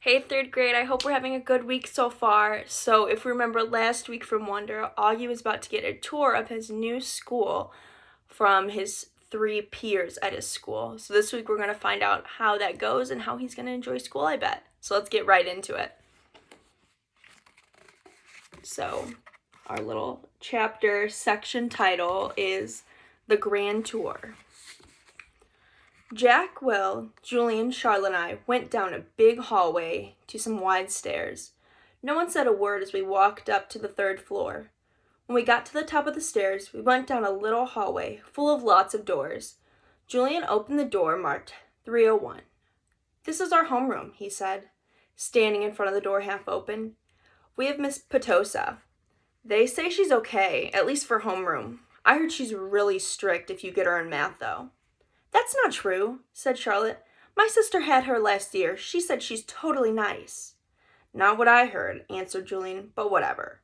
Hey, third grade, I hope we're having a good week so far. So, if we remember last week from Wonder, Augie was about to get a tour of his new school from his three peers at his school. So, this week we're going to find out how that goes and how he's going to enjoy school, I bet. So, let's get right into it. So, our little chapter section title is The Grand Tour. Jack, Will, Julian, Charlotte, and I went down a big hallway to some wide stairs. No one said a word as we walked up to the third floor. When we got to the top of the stairs, we went down a little hallway full of lots of doors. Julian opened the door marked 301. "This is our homeroom," he said, standing in front of the door half open. "We have Miss Potosa. They say she's okay, at least for homeroom. I heard she's really strict if you get her in math, though." "That's not true," said Charlotte. "My sister had her last year. She said she's totally nice." "Not what I heard," answered Julian, "but whatever."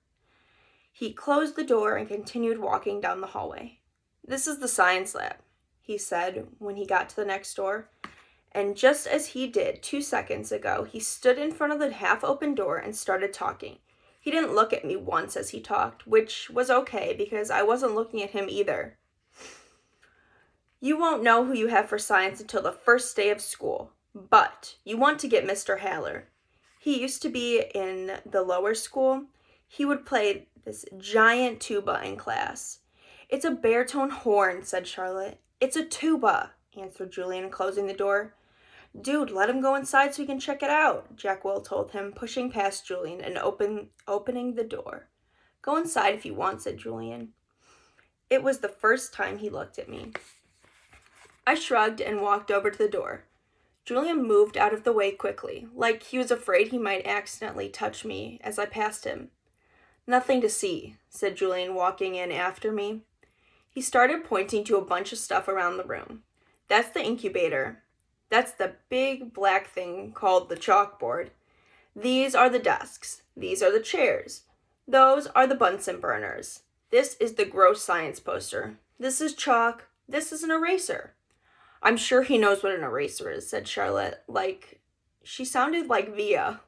He closed the door and continued walking down the hallway. "This is the science lab," he said when he got to the next door. And just as he did 2 seconds ago, he stood in front of the half-open door and started talking. He didn't look at me once as he talked, which was okay because I wasn't looking at him either. "You won't know who you have for science until the first day of school, but you want to get Mr. Haller. He used to be in the lower school. He would play this giant tuba in class." "It's a baritone horn," said Charlotte. "It's a tuba," answered Julian, closing the door. "Dude, let him go inside so we can check it out," Jack Will told him, pushing past Julian and opening the door. "Go inside if you want," said Julian. It was the first time he looked at me. I shrugged and walked over to the door. Julian moved out of the way quickly, like he was afraid he might accidentally touch me as I passed him. "Nothing to see," said Julian, walking in after me. He started pointing to a bunch of stuff around the room. "That's the incubator. That's the big black thing called the chalkboard. These are the desks. These are the chairs. Those are the Bunsen burners. This is the gross science poster. This is chalk. This is an eraser." "I'm sure he knows what an eraser is," said Charlotte. She sounded like Via.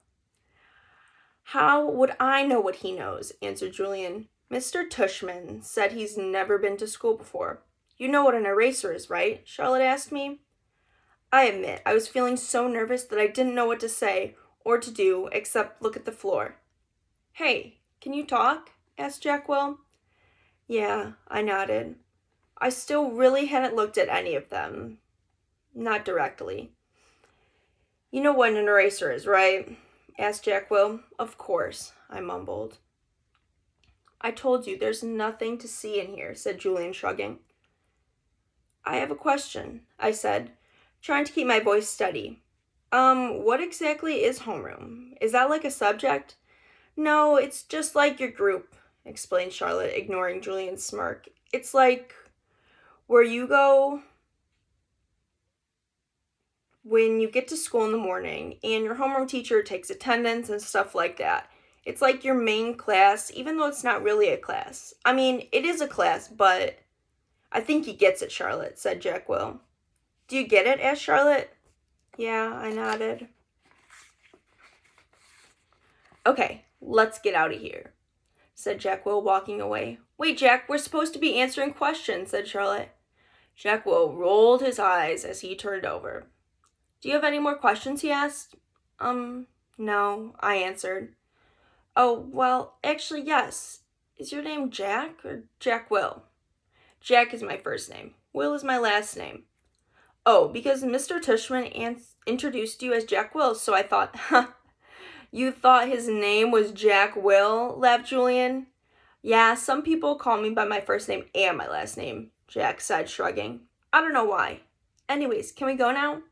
"How would I know what he knows?" answered Julian. "Mr. Tushman said he's never been to school before." "You know what an eraser is, right?" Charlotte asked me. I admit, I was feeling so nervous that I didn't know what to say or to do except look at the floor. "Hey, can you talk?" asked Jack Will. "Yeah," I nodded. I still really hadn't looked at any of them. Not directly. "You know what an eraser is, right?" asked Jack Will. "Of course," I mumbled. "I told you there's nothing to see in here," said Julian, shrugging. "I have a question," I said, trying to keep my voice steady. What exactly is homeroom? Is that like a subject?" "No, it's just like your group," explained Charlotte, ignoring Julian's smirk. "It's like where you go when you get to school in the morning and your homeroom teacher takes attendance and stuff like that. It's like your main class, even though it's not really a class. I mean, it is a class, but I think he gets it," Charlotte said Jack Will. "Do you get it?" asked Charlotte. "Yeah," I nodded. "Okay, let's get out of here," said Jack Will, walking away. "Wait, Jack, we're supposed to be answering questions," said Charlotte. Jack Will rolled his eyes as he turned over. "Do you have any more questions?" he asked. No," I answered. "Oh, well, actually, yes. Is your name Jack or Jack Will?" "Jack is my first name. Will is my last name." "Oh, because Mr. Tushman introduced you as Jack Will, so I thought, huh." "You thought his name was Jack Will?" laughed Julian. "Yeah, some people call me by my first name and my last name," Jack said, shrugging. "I don't know why. Anyways, can we go now?"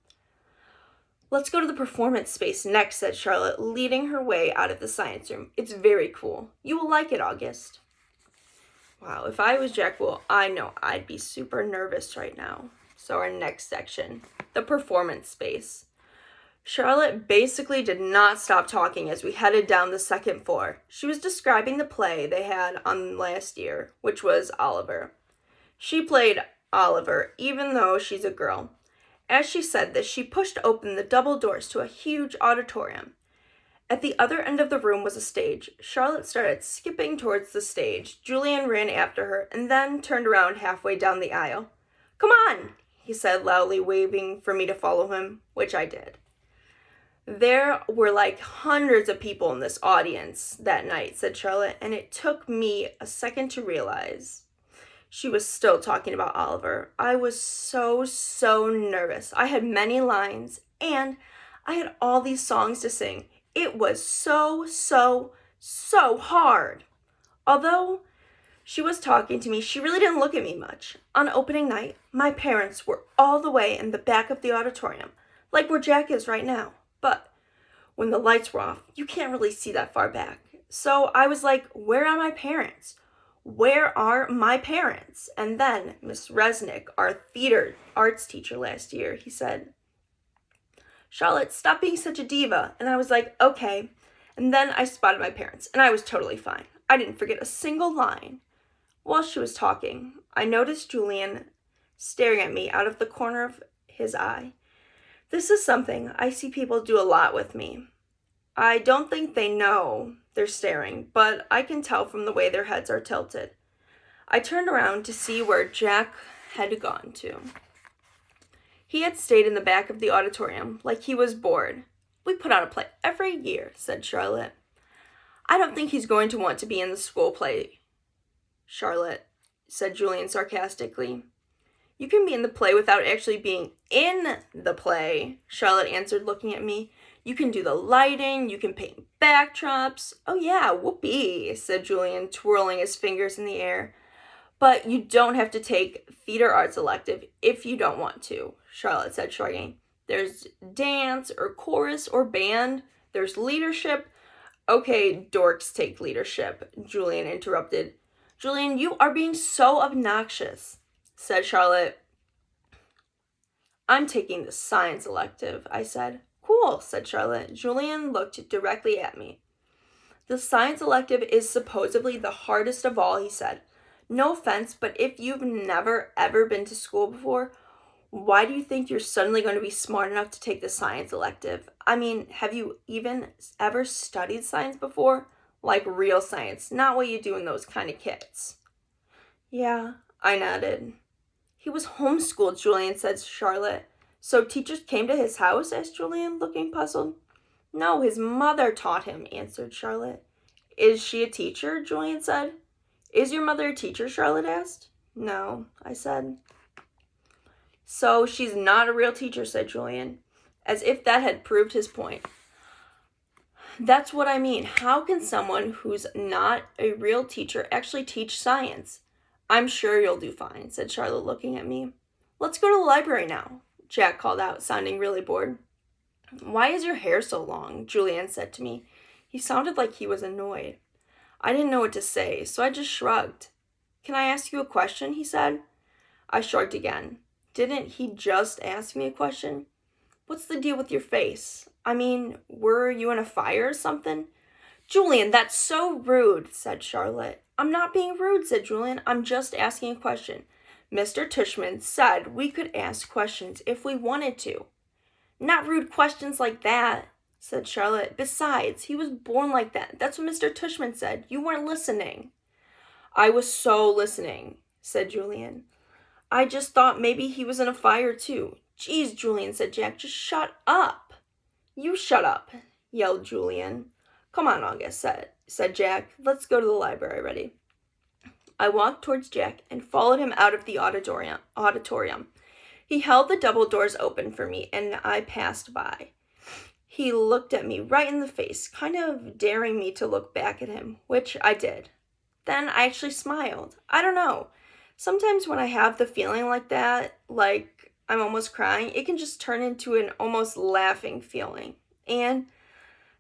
"Let's go to the performance space next," said Charlotte, leading her way out of the science room. "It's very cool. You will like it, August." Wow, if I was Jack Will, I know I'd be super nervous right now. So our next section, the performance space. Charlotte basically did not stop talking as we headed down the second floor. She was describing the play they had on last year, which was Oliver. She played Oliver, even though she's a girl. As she said this, she pushed open the double doors to a huge auditorium. At the other end of the room was a stage. Charlotte started skipping towards the stage. Julian ran after her and then turned around halfway down the aisle. "Come on," he said loudly, waving for me to follow him, which I did. "There were like hundreds of people in this audience that night," said Charlotte, and it took me a second to realize she was still talking about Oliver. I was so nervous. I had many lines, and I had all these songs to sing. It was so hard. Although she was talking to me, she really didn't look at me much. On opening night, my parents were all the way in the back of the auditorium, like where Jack is right now. But when the lights were off, you can't really see that far back. So I was like, where are my parents? Where are my parents? And then Miss Resnick, our theater arts teacher last year, he said, "Charlotte, stop being such a diva." And I was like, okay. And then I spotted my parents, and I was totally fine. I didn't forget a single line. While she was talking, I noticed Julian staring at me out of the corner of his eye. This is something I see people do a lot with me. I don't think they know they're staring, but I can tell from the way their heads are tilted. I turned around to see where Jack had gone to. He had stayed in the back of the auditorium like he was bored. "We put on a play every year," said Charlotte. "I don't think he's going to want to be in the school play, Charlotte," said Julian sarcastically. "You can be in the play without actually being in the play," Charlotte answered, looking at me. "You can do the lighting, you can paint backdrops." "Oh yeah, whoopee," said Julian, twirling his fingers in the air. "But you don't have to take theater arts elective if you don't want to," Charlotte said, shrugging. "There's dance or chorus or band. There's leadership." "Okay, dorks take leadership," Julian interrupted. "Julian, you are being so obnoxious," said Charlotte. "I'm taking the science elective," I said. "Cool," said Charlotte. Julian looked directly at me. "The science elective is supposedly the hardest of all," he said. "No offense, but if you've never ever been to school before, why do you think you're suddenly going to be smart enough to take the science elective? I mean, have you even ever studied science before? Like real science, not what you do in those kind of kits." "Yeah," I nodded. "He was homeschooled," Julian said, Charlotte. "So teachers came to his house?" asked Julian, looking puzzled. "No, his mother taught him," answered Charlotte. "Is she a teacher?" Julian said. "Is your mother a teacher?" Charlotte asked. "No," I said. "So she's not a real teacher," said Julian, as if that had proved his point. "That's what I mean. How can someone who's not a real teacher actually teach science?" "I'm sure you'll do fine," said Charlotte, looking at me. "Let's go to the library now," Jack called out, sounding really bored. "Why is your hair so long?" Julian said to me. He sounded like he was annoyed. I didn't know what to say, so I just shrugged. "Can I ask you a question?" he said. I shrugged again. Didn't he just ask me a question? "What's the deal with your face? I mean, were you in a fire or something?" "Julian, that's so rude," said Charlotte. "I'm not being rude," said Julian. "I'm just asking a question. Mr. Tushman said we could ask questions if we wanted to." "Not rude questions like that," said Charlotte. "Besides, he was born like that. That's what Mr. Tushman said. You weren't listening." "I was so listening," said Julian. "I just thought maybe he was in a fire too." "Geez, Julian," said Jack, "just shut up." "You shut up," yelled Julian. "Come on, August," said Jack. "Let's go to the library. Ready?" I walked towards Jack and followed him out of the auditorium. He held the double doors open for me, and I passed by. He looked at me right in the face, kind of daring me to look back at him, which I did. Then I actually smiled. I don't know. Sometimes when I have the feeling like that, like I'm almost crying, it can just turn into an almost laughing feeling. And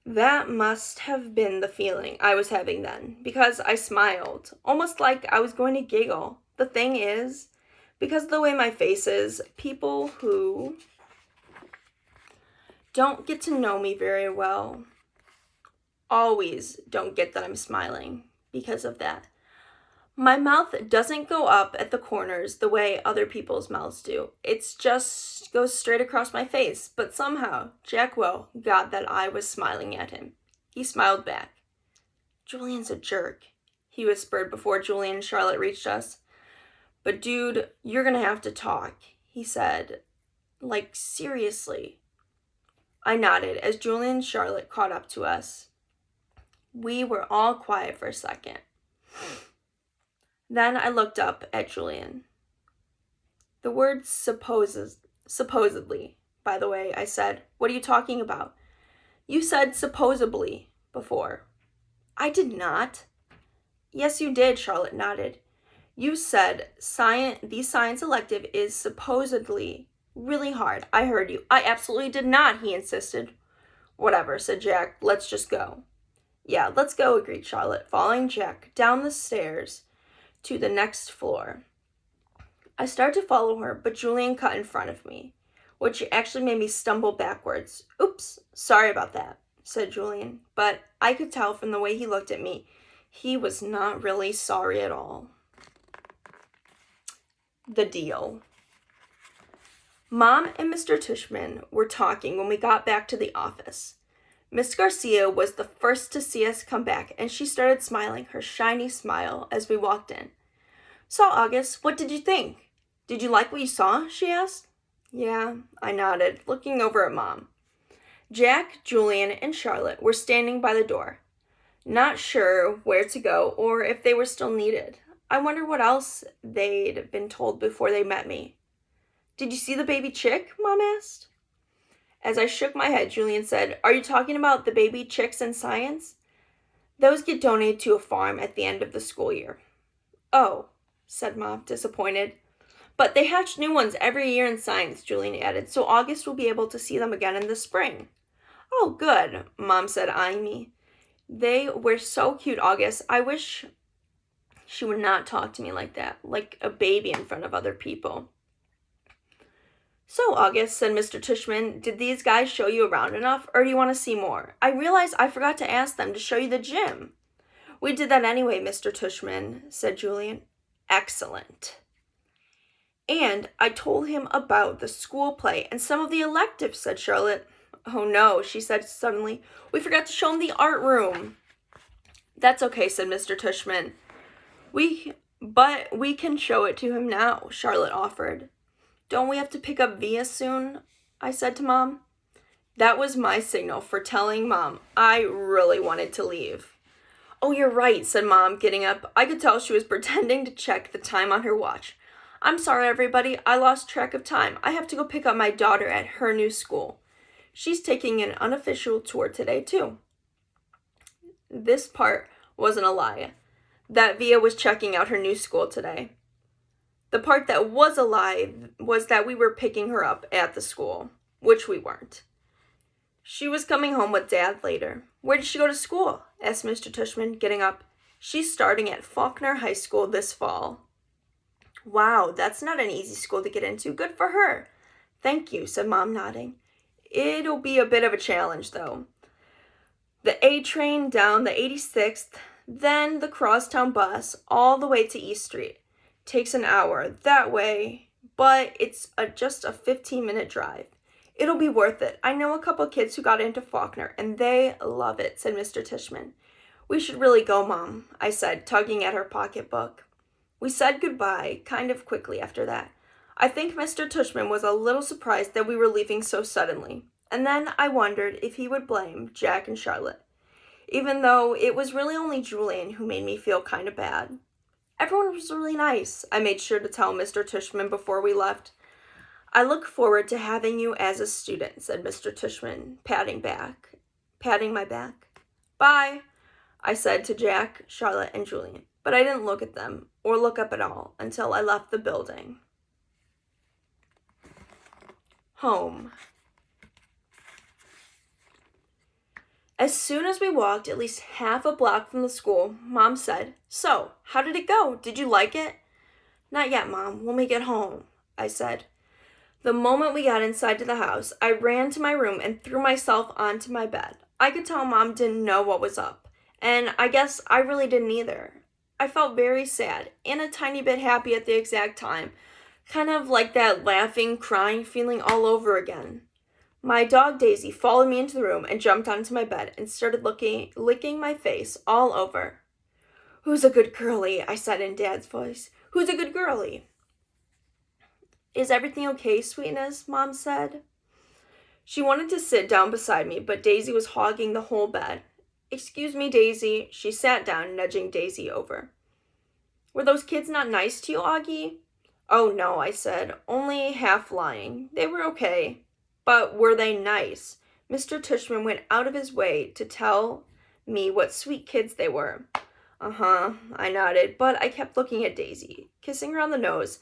that must have been the feeling I was having then, because I smiled, almost like I was going to giggle. The thing is, because of the way my face is, people who don't get to know me very well always don't get that I'm smiling because of that. My mouth doesn't go up at the corners the way other people's mouths do. It just goes straight across my face. But somehow, Jack Will got that I was smiling at him. He smiled back. Julian's a jerk, he whispered before Julian and Charlotte reached us. But dude, you're gonna have to talk, he said. Like, seriously. I nodded as Julian and Charlotte caught up to us. We were all quiet for a second. Then I looked up at Julian. The word supposedly, by the way, I said. What are you talking about? You said supposedly before. I did not. Yes, you did, Charlotte nodded. You said the science elective is supposedly really hard. I heard you. I absolutely did not, he insisted. Whatever, said Jack. Let's just go. Yeah, let's go, agreed Charlotte, following Jack down the stairs to the next floor. I started to follow her, but Julian cut in front of me, which actually made me stumble backwards. Oops, sorry about that, said Julian, but I could tell from the way he looked at me, he was not really sorry at all. The deal. Mom and Mr. Tushman were talking when we got back to the office. Miss Garcia was the first to see us come back, and she started smiling her shiny smile as we walked in. So, August, what did you think? Did you like what you saw? She asked. Yeah, I nodded, looking over at Mom. Jack, Julian, and Charlotte were standing by the door, not sure where to go or if they were still needed. I wonder what else they'd been told before they met me. Did you see the baby chick? Mom asked. As I shook my head, Julian said, Are you talking about the baby chicks in science? Those get donated to a farm at the end of the school year. Oh, said Mom, disappointed. But they hatch new ones every year in science, Julian added, so August will be able to see them again in the spring. Oh, good, Mom said, eyeing me. They were so cute, August. I wish she would not talk to me like that, like a baby in front of other people. So, August, said Mr. Tushman, did these guys show you around enough, or do you want to see more? I realized I forgot to ask them to show you the gym. We did that anyway, Mr. Tushman, said Julian. Excellent. And I told him about the school play and some of the electives, said Charlotte. Oh no, she said suddenly. We forgot to show him the art room. That's okay, said Mr. Tushman. But we can show it to him now, Charlotte offered. Don't we have to pick up Via soon? I said to Mom. That was my signal for telling Mom I really wanted to leave. Oh, you're right, said Mom, getting up. I could tell she was pretending to check the time on her watch. I'm sorry, everybody. I lost track of time. I have to go pick up my daughter at her new school. She's taking an unofficial tour today, too. This part wasn't a lie. That Via was checking out her new school today. The part that was a lie was that we were picking her up at the school, which we weren't. She was coming home with Dad later. Where did she go to school? Asked Mr. Tushman, getting up. She's starting at Faulkner High School this fall. Wow, that's not an easy school to get into. Good for her. Thank you, said Mom, nodding. It'll be a bit of a challenge, though. The A train down the 86th, then the crosstown bus all the way to East Street. Takes an hour that way, but it's just a 15-minute drive. It'll be worth it. I know a couple kids who got into Faulkner, and they love it, said Mr. Tushman. We should really go, Mom, I said, tugging at her pocketbook. We said goodbye kind of quickly after that. I think Mr. Tushman was a little surprised that we were leaving so suddenly, and then I wondered if he would blame Jack and Charlotte, even though it was really only Julian who made me feel kind of bad. Everyone was really nice, I made sure to tell Mr. Tushman before we left. I look forward to having you as a student, said Mr. Tushman, patting my back. Bye, I said to Jack, Charlotte, and Julian, but I didn't look at them or look up at all until I left the building. Home. As soon as we walked at least half a block from the school, Mom said, So, how did it go? Did you like it? Not yet, Mom. When we get home, I said. The moment we got inside to the house, I ran to my room and threw myself onto my bed. I could tell Mom didn't know what was up, and I guess I really didn't either. I felt very sad and a tiny bit happy at the exact time, kind of like that laughing, crying feeling all over again. My dog Daisy followed me into the room and jumped onto my bed and started licking my face all over. "Who's a good girlie?" I said in Dad's voice. "Who's a good girlie?" "Is everything okay, sweetness?" Mom said. She wanted to sit down beside me, but Daisy was hogging the whole bed. "Excuse me, Daisy." She sat down, nudging Daisy over. "Were those kids not nice to you, Augie?" "Oh, no," I said, only half lying. "They were okay." "But were they nice?" Mr. Tushman went out of his way to tell me what sweet kids they were. "Uh-huh," I nodded, but I kept looking at Daisy, kissing her on the nose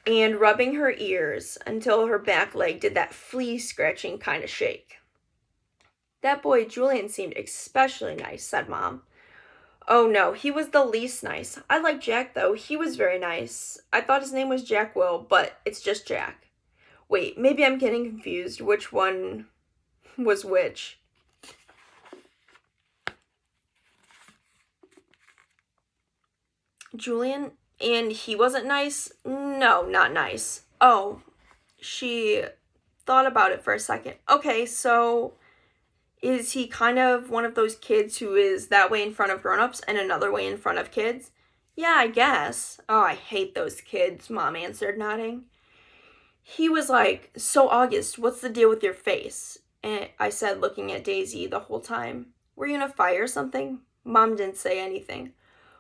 and rubbing her ears until her back leg did that flea-scratching kind of shake. "That boy Julian seemed especially nice," said Mom. "Oh, no, he was the least nice. I like Jack, though. He was very nice. I thought his name was Jack Will, but it's just Jack." Wait, maybe I'm getting confused which one was which. Julian, and he wasn't nice? No, not nice. Oh, she thought about it for a second. Okay, so is he kind of one of those kids who is that way in front of grown-ups and another way in front of kids? Yeah, I guess. Oh, I hate those kids, Mom answered, nodding. He was like, "So August, what's the deal with your face?" And I said, looking at Daisy the whole time. "Were you in a fight or something?" Mom didn't say anything.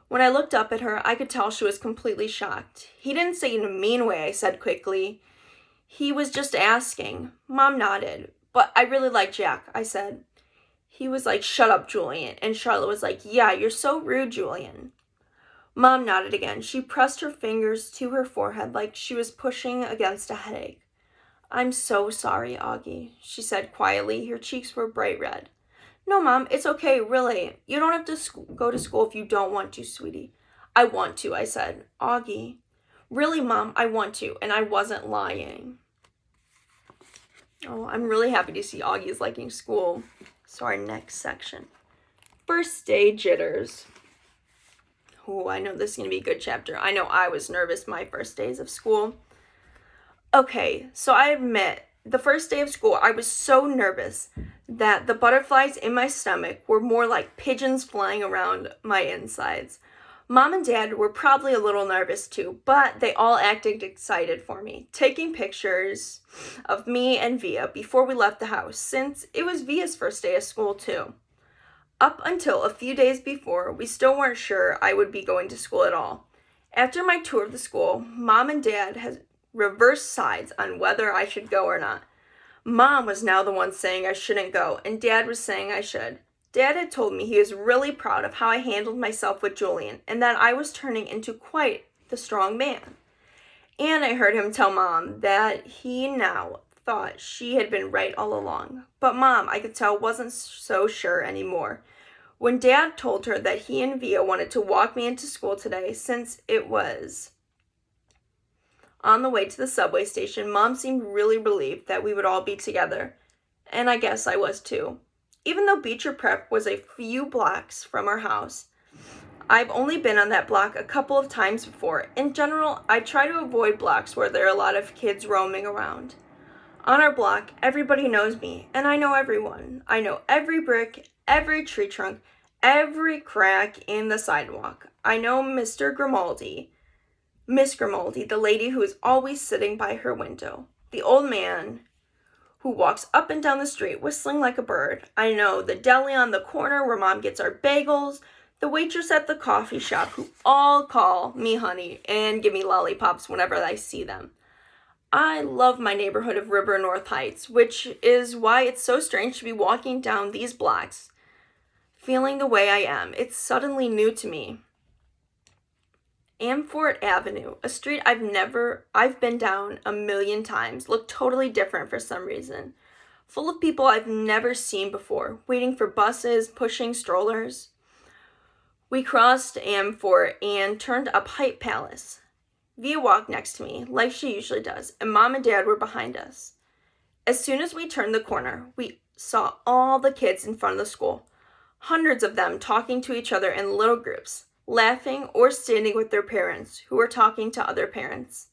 When I looked up at her, I could tell she was completely shocked. "He didn't say it in a mean way," I said quickly. "He was just asking." Mom nodded. "But I really like Jack," I said. He was like, "Shut up, Julian." And Charlotte was like, "Yeah, you're so rude, Julian." Mom nodded again. She pressed her fingers to her forehead like she was pushing against a headache. "I'm so sorry, Augie," she said quietly. Her cheeks were bright red. "No, Mom, it's okay, really. You don't have to go to school if you don't want to, sweetie." "I want to," I said. "Augie." "Really, Mom, I want to," and I wasn't lying. Oh, I'm really happy to see Augie is liking school. So our next section. First day jitters. Oh, I know this is going to be a good chapter. I know I was nervous my first days of school. Okay, so I admit, the first day of school, I was so nervous that the butterflies in my stomach were more like pigeons flying around my insides. Mom and Dad were probably a little nervous too, but they all acted excited for me, taking pictures of me and Via before we left the house, since it was Via's first day of school too. Up until a few days before, we still weren't sure I would be going to school at all. After my tour of the school, Mom and Dad had reversed sides on whether I should go or not. Mom was now the one saying I shouldn't go, and Dad was saying I should. Dad had told me he was really proud of how I handled myself with Julian, and that I was turning into quite the strong man. And I heard him tell Mom that he now thought she had been right all along. But Mom, I could tell, wasn't so sure anymore. When Dad told her that he and Via wanted to walk me into school today, since it was on the way to the subway station, Mom seemed really relieved that we would all be together. And I guess I was too. Even though Beecher Prep was a few blocks from our house, I've only been on that block a couple of times before. In general, I try to avoid blocks where there are a lot of kids roaming around. On our block, everybody knows me, and I know everyone. I know every brick, every tree trunk, every crack in the sidewalk. I know Miss Grimaldi, the lady who is always sitting by her window. The old man who walks up and down the street whistling like a bird. I know the deli on the corner where Mom gets our bagels, the waitress at the coffee shop who all call me honey and give me lollipops whenever I see them. I love my neighborhood of River North Heights, which is why it's so strange to be walking down these blocks, feeling the way I am. It's suddenly new to me. Amfort Avenue, a street I've been down a million times, looked totally different for some reason. Full of people I've never seen before, waiting for buses, pushing strollers. We crossed Amfort and turned up Height Palace. Via walked next to me, like she usually does, and Mom and Dad were behind us. As soon as we turned the corner, we saw all the kids in front of the school, hundreds of them talking to each other in little groups, laughing or standing with their parents, who were talking to other parents.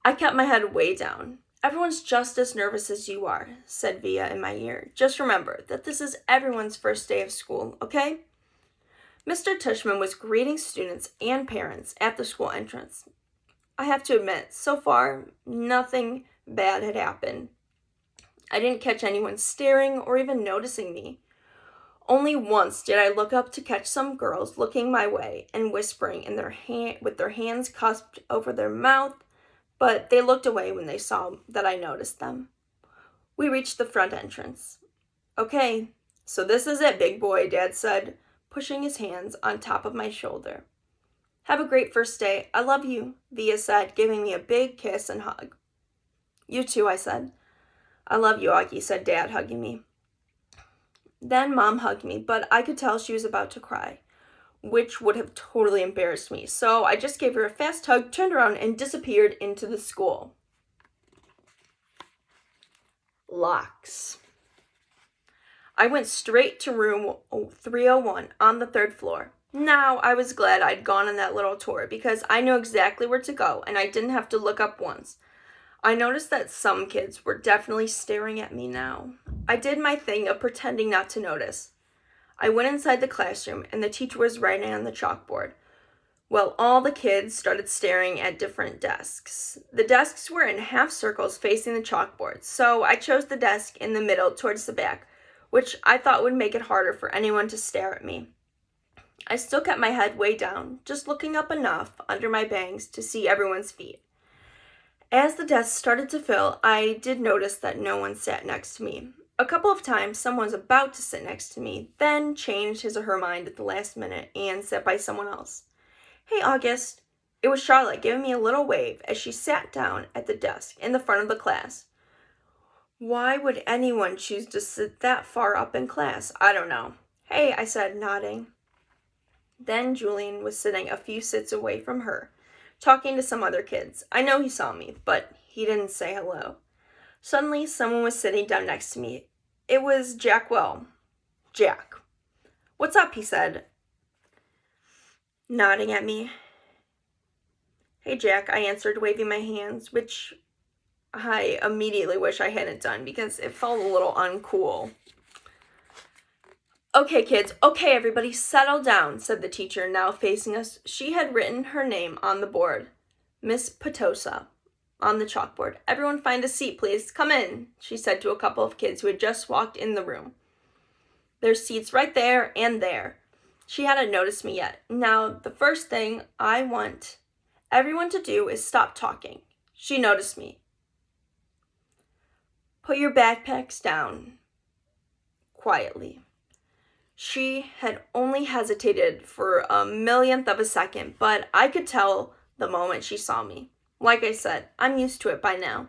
I kept my head way down. Everyone's just as nervous as you are, said Via in my ear. Just remember that this is everyone's first day of school, okay? Mr. Tushman was greeting students and parents at the school entrance. I have to admit, so far, nothing bad had happened. I didn't catch anyone staring or even noticing me. Only once did I look up to catch some girls looking my way and whispering in with their hands cusped over their mouth, but they looked away when they saw that I noticed them. We reached the front entrance. Okay, so this is it, big boy, Dad said, pushing his hands on top of my shoulder. Have a great first day. I love you, Via said, giving me a big kiss and hug. You too, I said. I love you, Augie, said Dad, hugging me. Then Mom hugged me, but I could tell she was about to cry, which would have totally embarrassed me. So I just gave her a fast hug, turned around, and disappeared into the school. Locks. I went straight to room 301 on the third floor. Now I was glad I'd gone on that little tour because I knew exactly where to go and I didn't have to look up once. I noticed that some kids were definitely staring at me now. I did my thing of pretending not to notice. I went inside the classroom and the teacher was writing on the chalkboard. Well, all the kids started staring at different desks. The desks were in half circles facing the chalkboard, so I chose the desk in the middle towards the back, which I thought would make it harder for anyone to stare at me. I still kept my head way down, just looking up enough under my bangs to see everyone's feet. As the desk started to fill, I did notice that no one sat next to me. A couple of times, someone was about to sit next to me, then changed his or her mind at the last minute and sat by someone else. Hey, August. It was Charlotte giving me a little wave as she sat down at the desk in the front of the class. Why would anyone choose to sit that far up in class? I don't know. Hey, I said, nodding. Then Julian was sitting a few seats away from her, talking to some other kids. I know he saw me, but he didn't say hello. Suddenly, someone was sitting down next to me. It was Jack Well. Jack. What's up, he said, nodding at me. Hey, Jack, I answered, waving my hands, which I immediately wish I hadn't done because it felt a little uncool. Okay, kids. Okay, everybody, settle down, said the teacher, now facing us. She had written her name on the board, Miss Petosa, on the chalkboard. Everyone find a seat, please. Come in, she said to a couple of kids who had just walked in the room. There's seats right there and there. She hadn't noticed me yet. Now, the first thing I want everyone to do is stop talking. She noticed me. Put your backpacks down. Quietly. She had only hesitated for a millionth of a second, but I could tell the moment she saw me. Like I said, I'm used to it by now.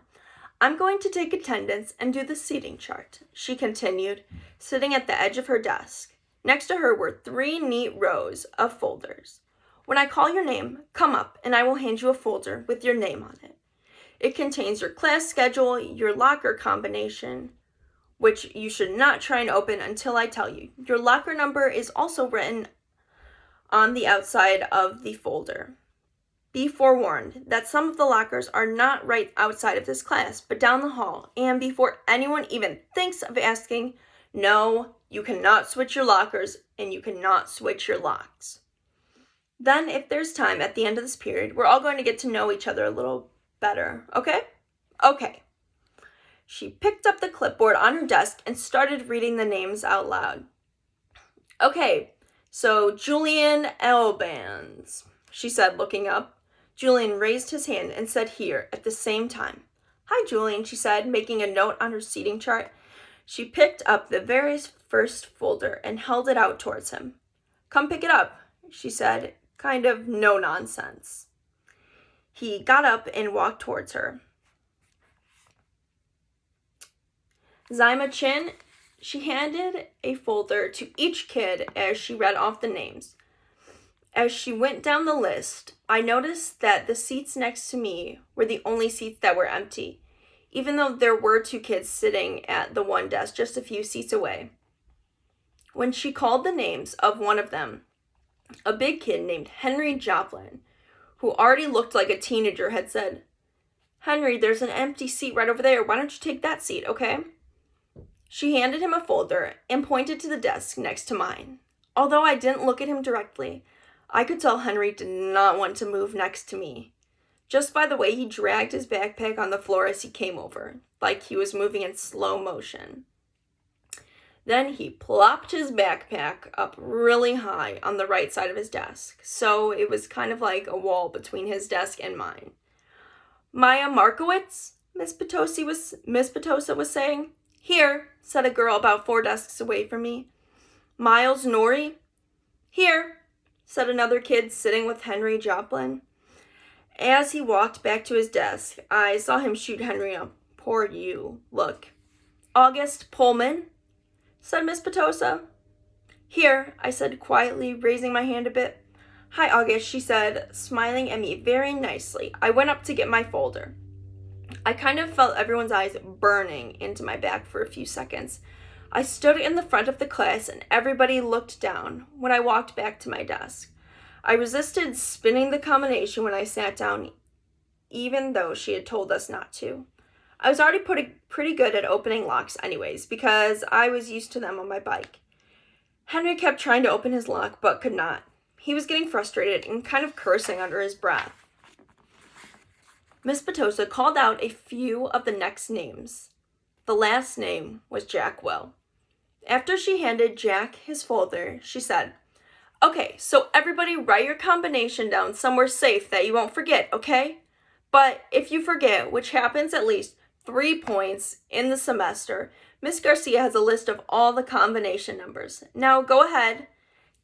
I'm going to take attendance and do the seating chart, she continued, sitting at the edge of her desk. Next to her were 3 neat rows of folders. When I call your name, come up and I will hand you a folder with your name on it. It contains your class schedule, your locker combination, which you should not try and open until I tell you. Your locker number is also written on the outside of the folder. Be forewarned that some of the lockers are not right outside of this class, but down the hall, and before anyone even thinks of asking, no, you cannot switch your lockers, and you cannot switch your locks. Then, if there's time at the end of this period, we're all going to get to know each other a little better, okay? Okay. She picked up the clipboard on her desk and started reading the names out loud. Okay, so Julian Elbans, she said, looking up. Julian raised his hand and said here at the same time. Hi, Julian, she said, making a note on her seating chart. She picked up the very first folder and held it out towards him. Come pick it up, she said, kind of no nonsense. He got up and walked towards her. Zyma Chin, she handed a folder to each kid as she read off the names. As she went down the list, I noticed that the seats next to me were the only seats that were empty, even though there were 2 kids sitting at the one desk just a few seats away. When she called the names of one of them, a big kid named Henry Joplin, who already looked like a teenager, had said, Henry, there's an empty seat right over there. Why don't you take that seat, okay? She handed him a folder and pointed to the desk next to mine. Although I didn't look at him directly, I could tell Henry did not want to move next to me. Just by the way he dragged his backpack on the floor as he came over, like he was moving in slow motion. Then he plopped his backpack up really high on the right side of his desk, so it was kind of like a wall between his desk and mine. Maya Markowitz, Miss Potosa was saying. Here, said a girl about 4 desks away from me. Miles Norrie. Here, said another kid sitting with Henry Joplin. As he walked back to his desk, I saw him shoot Henry a poor you look. August Pullman, said Miss Potosa. Here, I said quietly, raising my hand a bit. Hi, August, she said, smiling at me very nicely. I went up to get my folder. I kind of felt everyone's eyes burning into my back for a few seconds. I stood in the front of the class and everybody looked down when I walked back to my desk. I resisted spinning the combination when I sat down, even though she had told us not to. I was already pretty good at opening locks anyways, because I was used to them on my bike. Henry kept trying to open his lock, but could not. He was getting frustrated and kind of cursing under his breath. Miss Potosa called out a few of the next names. The last name was Jack Will. After she handed Jack his folder, she said, Okay, so everybody write your combination down somewhere safe that you won't forget, okay? But if you forget, which happens at least 3 points in the semester, Miss Garcia has a list of all the combination numbers. Now go ahead,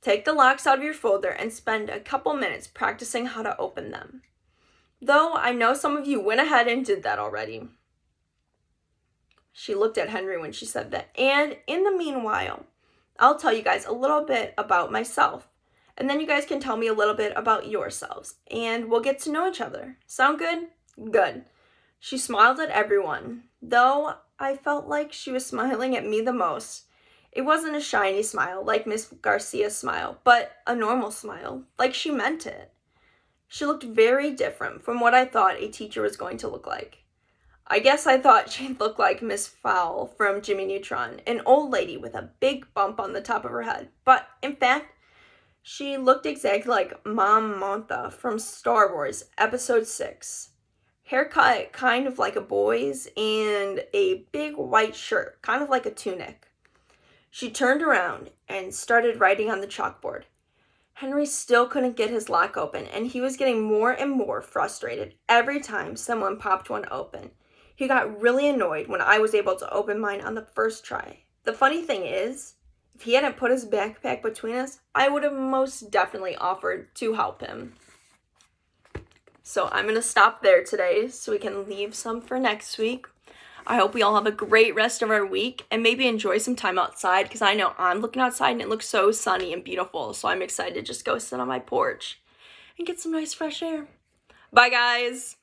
take the locks out of your folder, and spend a couple minutes practicing how to open them. Though I know some of you went ahead and did that already. She looked at Henry when she said that. And in the meanwhile, I'll tell you guys a little bit about myself. And then you guys can tell me a little bit about yourselves. And we'll get to know each other. Sound good? Good. She smiled at everyone, though I felt like she was smiling at me the most. It wasn't a shiny smile like Miss Garcia's smile, but a normal smile, like she meant it. She looked very different from what I thought a teacher was going to look like. I guess I thought she'd look like Miss Fowl from Jimmy Neutron, an old lady with a big bump on the top of her head. But in fact, she looked exactly like Mom Montha from Star Wars Episode 6. Haircut kind of like a boy's and a big white shirt, kind of like a tunic. She turned around and started writing on the chalkboard. Henry still couldn't get his lock open, and he was getting more and more frustrated every time someone popped one open. He got really annoyed when I was able to open mine on the first try. The funny thing is, if he hadn't put his backpack between us, I would have most definitely offered to help him. So I'm going to stop there today so we can leave some for next week. I hope we all have a great rest of our week and maybe enjoy some time outside, because I know I'm looking outside and it looks so sunny and beautiful. So I'm excited to just go sit on my porch and get some nice fresh air. Bye, guys.